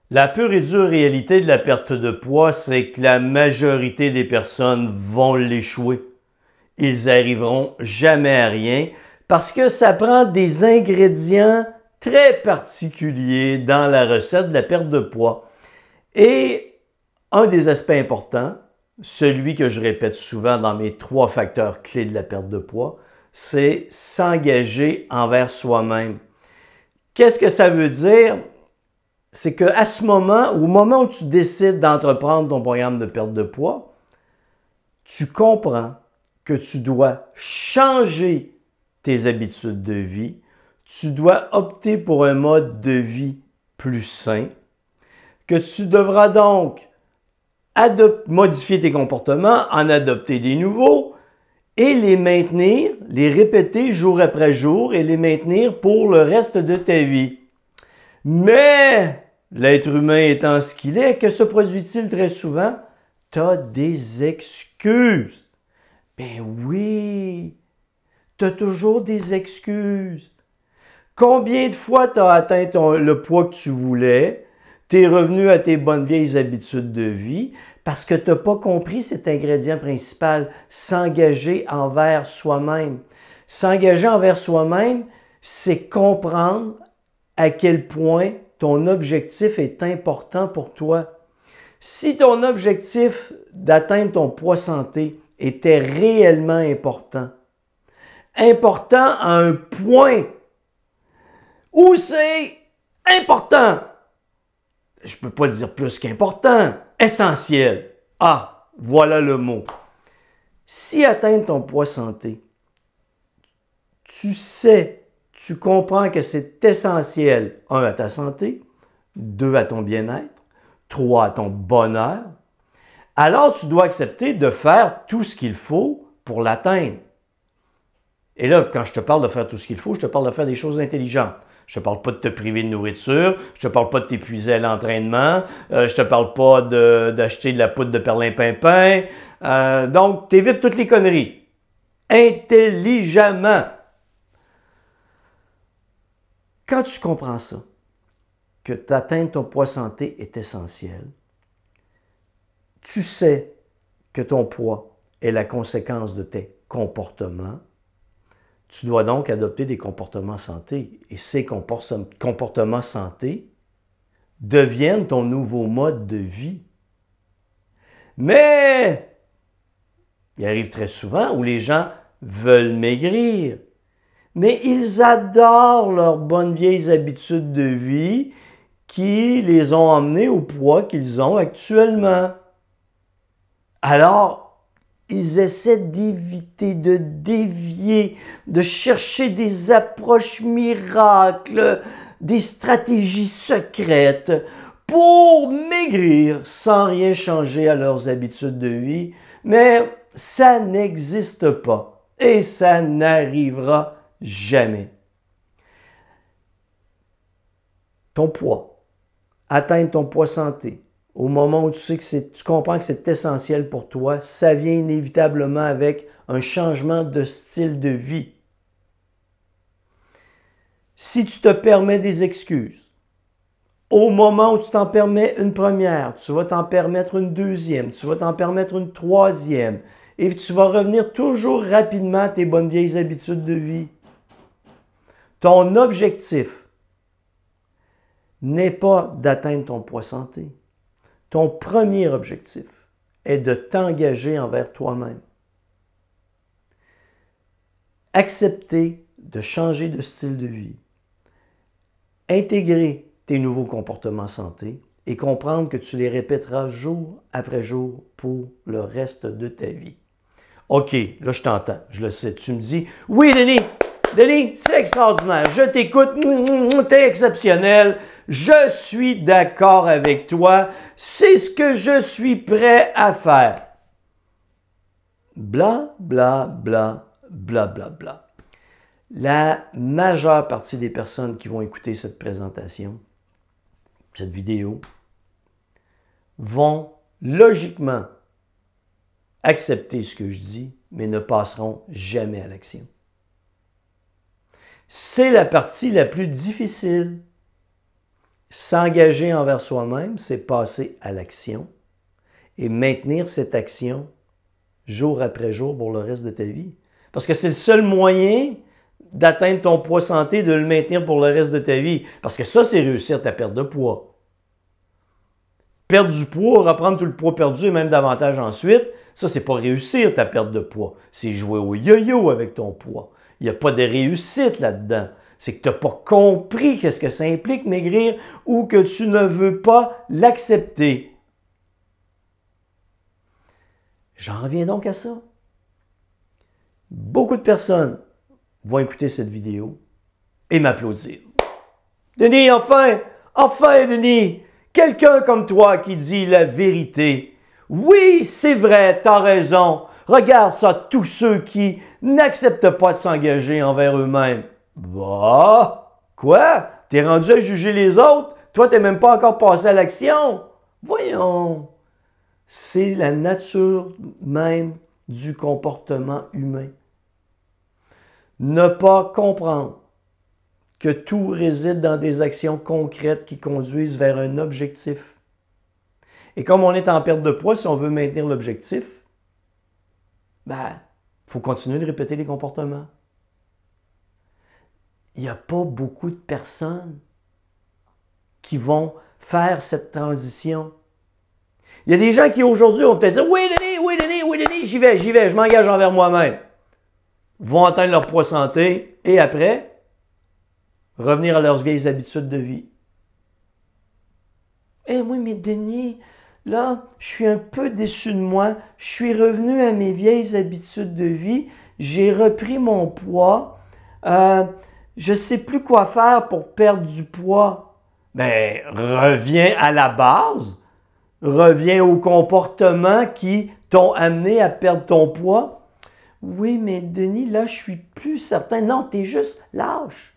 La pure et dure réalité de la perte de poids, c'est que la majorité des personnes vont l'échouer. Ils n'arriveront jamais à rien parce que ça prend des ingrédients très particuliers dans la recette de la perte de poids. Et un des aspects importants, celui que je répète souvent dans mes 3 facteurs clés de la perte de poids, c'est s'engager envers soi-même. Qu'est-ce que ça veut dire? C'est qu'à ce moment, au moment où tu décides d'entreprendre ton programme de perte de poids, tu comprends que tu dois changer tes habitudes de vie, tu dois opter pour un mode de vie plus sain, que tu devras donc modifier tes comportements, en adopter des nouveaux et les maintenir, les répéter jour après jour et les maintenir pour le reste de ta vie. Mais l'être humain étant ce qu'il est, que se produit-il très souvent? Tu as des excuses. Ben oui, tu as toujours des excuses. Combien de fois tu as atteint le poids que tu voulais? Tu es revenu à tes bonnes vieilles habitudes de vie parce que tu n'as pas compris cet ingrédient principal, s'engager envers soi-même. S'engager envers soi-même, c'est comprendre à quel point ton objectif est important pour toi. Si ton objectif d'atteindre ton poids santé était réellement important à un point où c'est important, je ne peux pas dire plus qu'important, essentiel. Ah, voilà le mot. Si atteindre ton poids santé, tu sais, tu comprends que c'est essentiel, 1, à ta santé, 2, à ton bien-être, 3, à ton bonheur, alors tu dois accepter de faire tout ce qu'il faut pour l'atteindre. Et là, quand je te parle de faire tout ce qu'il faut, je te parle de faire des choses intelligentes. Je ne te parle pas de te priver de nourriture, je ne te parle pas de t'épuiser à l'entraînement, je ne te parle pas d'acheter de la poudre de perlimpinpin. Donc, tu évites toutes les conneries. Intelligemment. Quand tu comprends ça, que t'atteindre ton poids santé est essentiel, tu sais que ton poids est la conséquence de tes comportements, tu dois donc adopter des comportements santé. Et ces comportements santé deviennent ton nouveau mode de vie. Mais il arrive très souvent où les gens veulent maigrir, mais ils adorent leurs bonnes vieilles habitudes de vie qui les ont emmenés au poids qu'ils ont actuellement. Alors, ils essaient d'éviter, de dévier, de chercher des approches miracles, des stratégies secrètes pour maigrir sans rien changer à leurs habitudes de vie. Mais ça n'existe pas et ça n'arrivera jamais. Ton poids, atteindre ton poids santé, au moment où tu sais que tu comprends que c'est essentiel pour toi, ça vient inévitablement avec un changement de style de vie. Si tu te permets des excuses, au moment où tu t'en permets une première, tu vas t'en permettre une deuxième, tu vas t'en permettre une troisième, et tu vas revenir toujours rapidement à tes bonnes vieilles habitudes de vie. Ton objectif n'est pas d'atteindre ton poids santé. Ton premier objectif est de t'engager envers toi-même. Accepter de changer de style de vie. Intégrer tes nouveaux comportements santé et comprendre que tu les répéteras jour après jour pour le reste de ta vie. OK, là je t'entends, je le sais. Tu me dis, oui Denis, c'est extraordinaire, je t'écoute, t'es exceptionnel, je suis d'accord avec toi, c'est ce que je suis prêt à faire. Bla, bla, bla, bla, bla, bla. La majeure partie des personnes qui vont écouter cette présentation, cette vidéo, vont logiquement accepter ce que je dis, mais ne passeront jamais à l'action. C'est la partie la plus difficile. S'engager envers soi-même, c'est passer à l'action et maintenir cette action jour après jour pour le reste de ta vie. Parce que c'est le seul moyen d'atteindre ton poids santé, de le maintenir pour le reste de ta vie. Parce que ça, c'est réussir ta perte de poids. Perdre du poids, reprendre tout le poids perdu et même davantage ensuite, ça, c'est pas réussir ta perte de poids. C'est jouer au yo-yo avec ton poids. Il n'y a pas de réussite là-dedans. C'est que tu n'as pas compris qu'est-ce que ça implique maigrir ou que tu ne veux pas l'accepter. J'en reviens donc à ça. Beaucoup de personnes vont écouter cette vidéo et m'applaudir. Denis, enfin! Enfin, Denis! Quelqu'un comme toi qui dit la vérité. Oui, c'est vrai, t'as raison. Regarde ça, tous ceux qui n'acceptent pas de s'engager envers eux-mêmes. Bah, quoi? T'es rendu à juger les autres? Toi, t'es même pas encore passé à l'action? Voyons. C'est la nature même du comportement humain. Ne pas comprendre que tout réside dans des actions concrètes qui conduisent vers un objectif. Et comme on est en perte de poids, si on veut maintenir l'objectif, il faut continuer de répéter les comportements. Il n'y a pas beaucoup de personnes qui vont faire cette transition. Il y a des gens qui aujourd'hui vont peut-être dire « Oui, Denis, j'y vais, je m'engage envers moi-même. » Vont atteindre leur poids santé et après, revenir à leurs vieilles habitudes de vie. « Eh oui, mais Denis, là, je suis un peu déçu de moi. Je suis revenu à mes vieilles habitudes de vie. J'ai repris mon poids. Je ne sais plus quoi faire pour perdre du poids. » Ben, reviens à la base. Reviens aux comportements qui t'ont amené à perdre ton poids. Oui, mais Denis, là, je suis plus certain. Non, tu es juste lâche.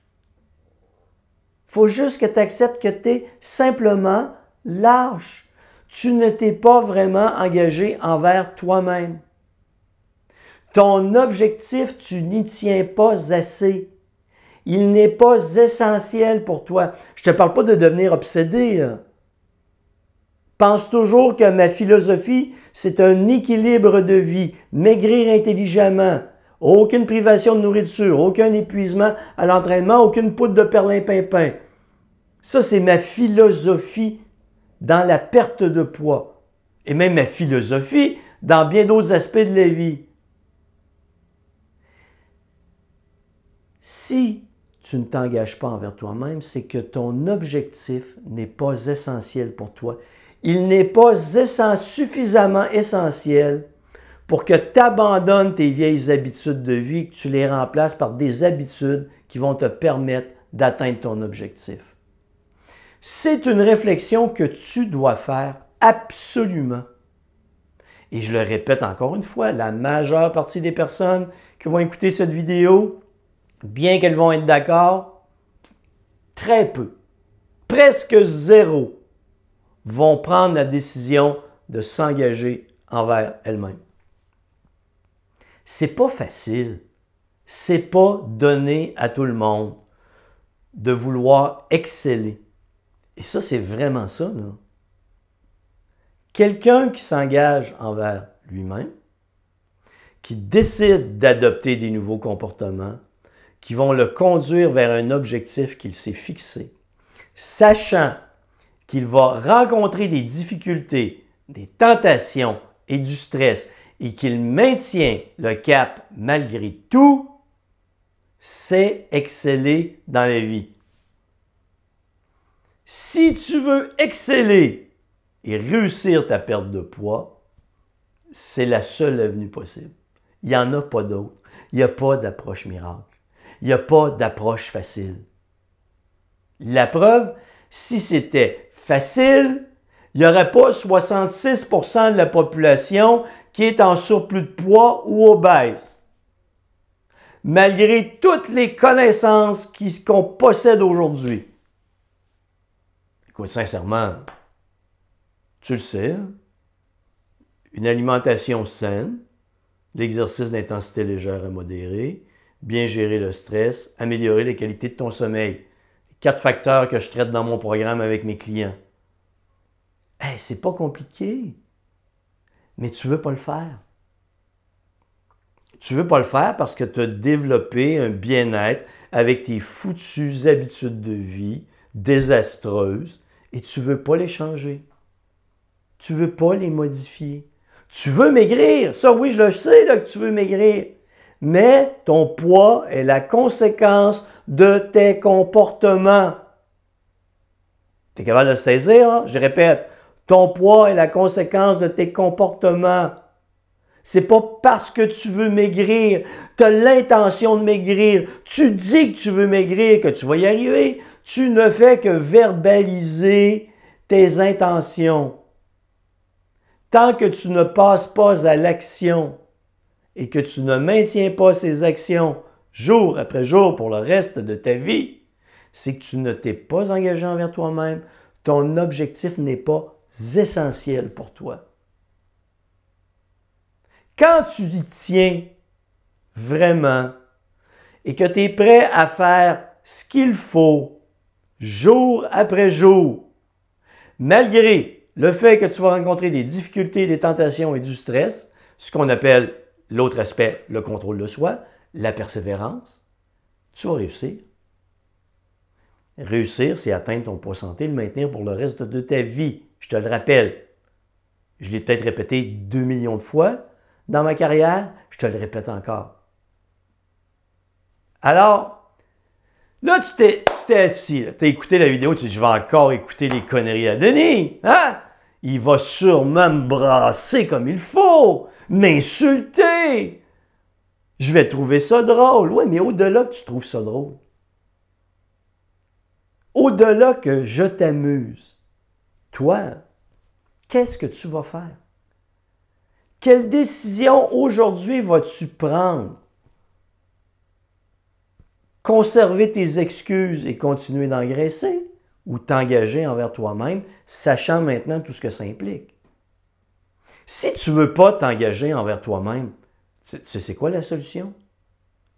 Faut juste que tu acceptes que tu es simplement lâche. Tu ne t'es pas vraiment engagé envers toi-même. Ton objectif, tu n'y tiens pas assez. Il n'est pas essentiel pour toi. Je ne te parle pas de devenir obsédé, là. Pense toujours que ma philosophie, c'est un équilibre de vie, maigrir intelligemment, aucune privation de nourriture, aucun épuisement à l'entraînement, aucune poudre de perlimpinpin. Ça, c'est ma philosophie dans la perte de poids et même ma philosophie dans bien d'autres aspects de la vie. Si tu ne t'engages pas envers toi-même, c'est que ton objectif n'est pas essentiel pour toi. Il n'est pas suffisamment essentiel pour que tu abandonnes tes vieilles habitudes de vie et que tu les remplaces par des habitudes qui vont te permettre d'atteindre ton objectif. C'est une réflexion que tu dois faire absolument. Et je le répète encore une fois, la majeure partie des personnes qui vont écouter cette vidéo, bien qu'elles vont être d'accord, très peu, presque zéro, vont prendre la décision de s'engager envers elles-mêmes. C'est pas facile. C'est pas donné à tout le monde de vouloir exceller. Et ça, c'est vraiment ça, là. Quelqu'un qui s'engage envers lui-même, qui décide d'adopter des nouveaux comportements, qui vont le conduire vers un objectif qu'il s'est fixé, sachant qu'il va rencontrer des difficultés, des tentations et du stress, et qu'il maintient le cap malgré tout, c'est exceller dans la vie. Si tu veux exceller et réussir ta perte de poids, c'est la seule avenue possible. Il n'y en a pas d'autre. Il n'y a pas d'approche miracle. Il n'y a pas d'approche facile. La preuve, si c'était facile, il n'y aurait pas 66% de la population qui est en surplus de poids ou obèse. Malgré toutes les connaissances qu'on possède aujourd'hui. Écoute, sincèrement, tu le sais, une alimentation saine, l'exercice d'intensité légère à modérée, bien gérer le stress, améliorer la qualité de ton sommeil. 4 facteurs que je traite dans mon programme avec mes clients. Hey, c'est pas compliqué, mais tu veux pas le faire. Tu veux pas le faire parce que tu as développé un bien-être avec tes foutues habitudes de vie désastreuses et tu veux pas les changer. Tu veux pas les modifier. Tu veux maigrir. Ça, oui, je le sais là, que tu veux maigrir. Mais ton poids est la conséquence de tes comportements. Tu es capable de le saisir, hein? Je répète, ton poids est la conséquence de tes comportements. C'est pas parce que tu veux maigrir, tu as l'intention de maigrir, tu dis que tu veux maigrir, que tu vas y arriver. Tu ne fais que verbaliser tes intentions. Tant que tu ne passes pas à l'action et que tu ne maintiens pas ces actions jour après jour pour le reste de ta vie, c'est que tu ne t'es pas engagé envers toi-même. Ton objectif n'est pas essentiel pour toi. Quand tu y tiens vraiment et que tu es prêt à faire ce qu'il faut jour après jour, malgré le fait que tu vas rencontrer des difficultés, des tentations et du stress, ce qu'on appelle l'autre aspect, le contrôle de soi, la persévérance, tu vas réussir. Réussir, c'est atteindre ton poids santé et le maintenir pour le reste de ta vie. Je te le rappelle. Je l'ai peut-être répété 2 millions de fois dans ma carrière, je te le répète encore. Alors, là, tu t'es assis, tu as écouté la vidéo, tu dis, je vais encore écouter les conneries à Denis. Hein? Il va sûrement me brasser comme il faut, m'insulter. Je vais trouver ça drôle. Oui, mais au-delà que tu trouves ça drôle, au-delà que je t'amuse, toi, qu'est-ce que tu vas faire? Quelle décision aujourd'hui vas-tu prendre? Conserver tes excuses et continuer d'engraisser ou t'engager envers toi-même, sachant maintenant tout ce que ça implique? Si tu ne veux pas t'engager envers toi-même, tu sais c'est quoi la solution?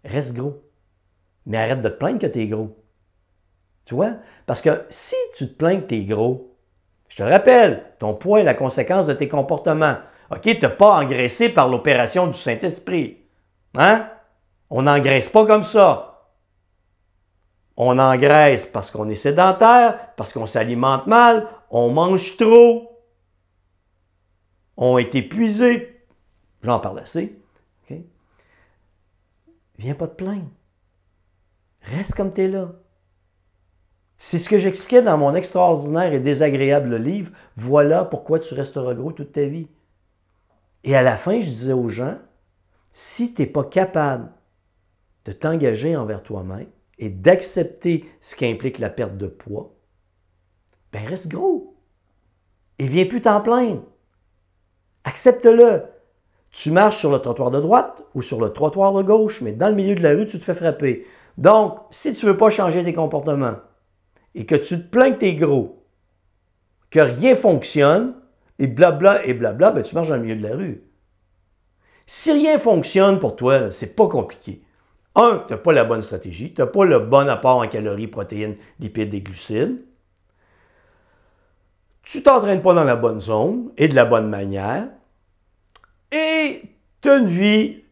Reste gros. Mais arrête de te plaindre que tu es gros. Tu vois? Parce que si tu te plains que tu es gros, je te rappelle, ton poids est la conséquence de tes comportements. OK, tu n'as pas engraissé par l'opération du Saint-Esprit. Hein? On n'engraisse pas comme ça. On engraisse parce qu'on est sédentaire, parce qu'on s'alimente mal, on mange trop, on est épuisé. J'en parle assez. Okay? Viens pas te plaindre. Reste comme tu es là. C'est ce que j'expliquais dans mon extraordinaire et désagréable livre. Voilà pourquoi tu resteras gros toute ta vie. Et à la fin, je disais aux gens, si tu n'es pas capable de t'engager envers toi-même et d'accepter ce qui implique la perte de poids, ben reste gros. Et viens plus t'en plaindre. Accepte-le. Tu marches sur le trottoir de droite ou sur le trottoir de gauche, mais dans le milieu de la rue, tu te fais frapper. Donc, si tu ne veux pas changer tes comportements et que tu te plains que tu es gros, que rien fonctionne, et blabla, ben tu marches dans le milieu de la rue. Si rien fonctionne pour toi, c'est pas compliqué. Un, tu n'as pas la bonne stratégie, tu n'as pas le bon apport en calories, protéines, lipides et glucides. Tu ne t'entraînes pas dans la bonne zone et de la bonne manière. Et tu as une vie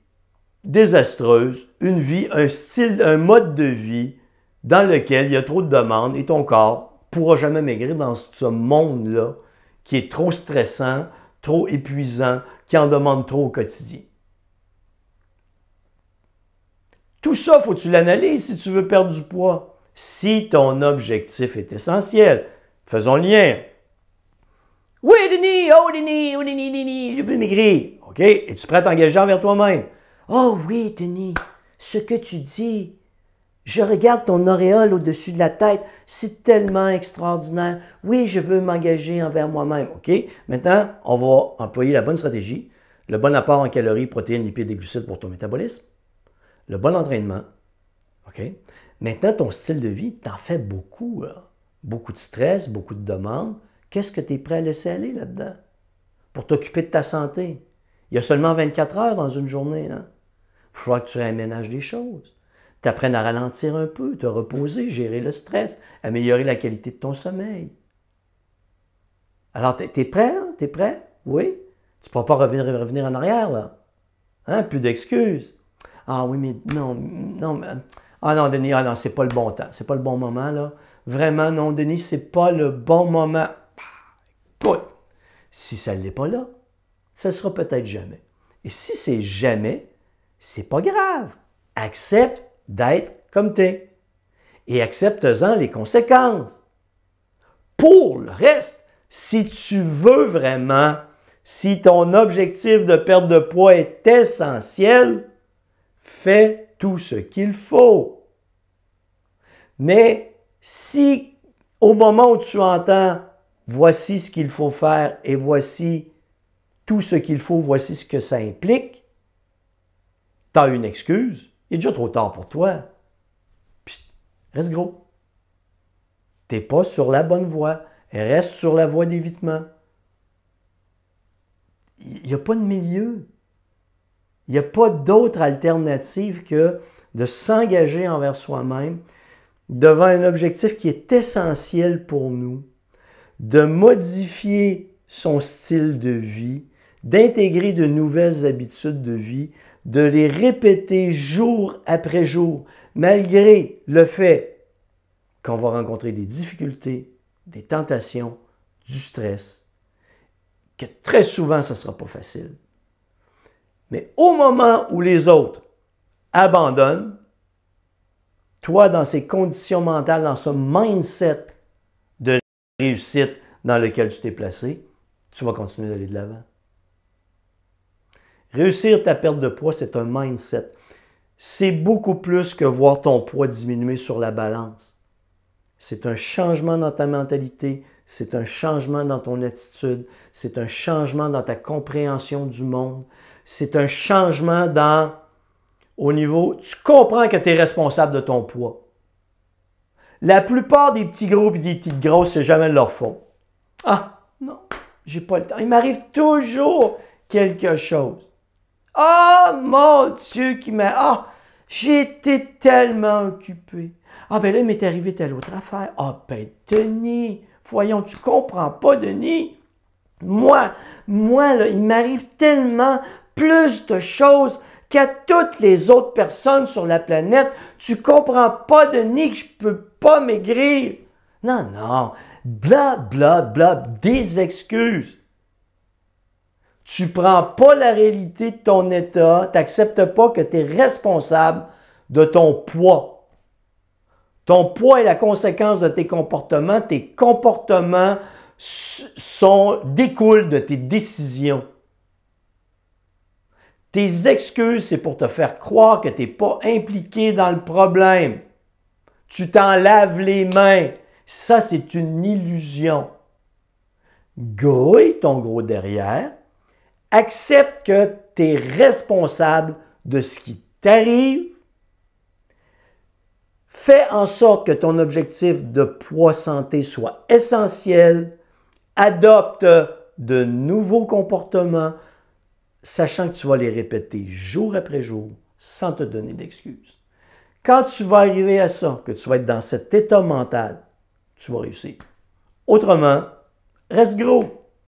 désastreuse, une vie, un style, un mode de vie dans lequel il y a trop de demandes et ton corps ne pourra jamais maigrir dans ce monde-là qui est trop stressant, trop épuisant, qui en demande trop au quotidien. Tout ça, il faut que tu l'analyses si tu veux perdre du poids. Si ton objectif est essentiel, faisons le lien. Oui, Denis, oh Denis, je veux maigrir. OK? Es-tu prêt à t'engager envers toi-même? Oh oui, Denis, ce que tu dis, je regarde ton auréole au-dessus de la tête, c'est tellement extraordinaire. Oui, je veux m'engager envers moi-même. OK? Maintenant, on va employer la bonne stratégie, le bon apport en calories, protéines, lipides et glucides pour ton métabolisme, le bon entraînement. OK? Maintenant, ton style de vie, t'en fais beaucoup. Là. Beaucoup de stress, beaucoup de demandes. Qu'est-ce que tu es prêt à laisser aller là-dedans pour t'occuper de ta santé? Il y a seulement 24 heures dans une journée. Il va falloir que tu réaménages des choses. T'apprennes à ralentir un peu, te reposer, gérer le stress, améliorer la qualité de ton sommeil. Alors, t'es prêt, là? T'es prêt? Oui? Tu ne pourras pas revenir en arrière, là. Hein? Plus d'excuses. Ah oui, mais non, non, ah non, Denis, ah non, c'est pas le bon temps, c'est pas le bon moment, là. Vraiment, non, Denis, c'est pas le bon moment. Écoute, si ça ne l'est pas là, ça ne sera peut-être jamais. Et si c'est jamais, c'est pas grave. Accepte d'être comme t'es. Et accepte-en les conséquences. Pour le reste, si tu veux vraiment, si ton objectif de perte de poids est essentiel, fais tout ce qu'il faut. Mais si au moment où tu entends « voici ce qu'il faut faire et voici tout ce qu'il faut, voici ce que ça implique », tu as une excuse, il est déjà trop tard pour toi. Puis, reste gros. Tu n'es pas sur la bonne voie. Reste sur la voie d'évitement. Il n'y a pas de milieu. Il n'y a pas d'autre alternative que de s'engager envers soi-même devant un objectif qui est essentiel pour nous, de modifier son style de vie, d'intégrer de nouvelles habitudes de vie, de les répéter jour après jour, malgré le fait qu'on va rencontrer des difficultés, des tentations, du stress, que très souvent, ce ne sera pas facile. Mais au moment où les autres abandonnent, toi, dans ces conditions mentales, dans ce mindset de réussite dans lequel tu t'es placé, tu vas continuer d'aller de l'avant. Réussir ta perte de poids, c'est un mindset. C'est beaucoup plus que voir ton poids diminuer sur la balance. C'est un changement dans ta mentalité, c'est un changement dans ton attitude, c'est un changement dans ta compréhension du monde, c'est un changement au niveau, tu comprends que tu es responsable de ton poids. La plupart des petits gros et des petites grosses, c'est jamais leur faute. Ah, non, j'ai pas le temps. Il m'arrive toujours quelque chose. Ah, mon Dieu, ah, j'ai été tellement occupé. Ah, ben là, il m'est arrivé telle autre affaire. Ah, ben, Denis, voyons, tu comprends pas, Denis. Moi, là, il m'arrive tellement plus de choses qu'à toutes les autres personnes sur la planète. Tu comprends pas, Denis, que je peux pas maigrir. Non, non, bla, bla, bla, des excuses. Tu prends pas la réalité de ton état, tu n'acceptes pas que tu es responsable de ton poids. Ton poids est la conséquence de tes comportements. Tes comportements découlent de tes décisions. Tes excuses, c'est pour te faire croire que tu n'es pas impliqué dans le problème. Tu t'en laves les mains. Ça, c'est une illusion. Grouille ton gros derrière. Accepte que tu es responsable de ce qui t'arrive. Fais en sorte que ton objectif de poids santé soit essentiel. Adopte de nouveaux comportements, sachant que tu vas les répéter jour après jour sans te donner d'excuses. Quand tu vas arriver à ça, que tu vas être dans cet état mental, tu vas réussir. Autrement, reste gros.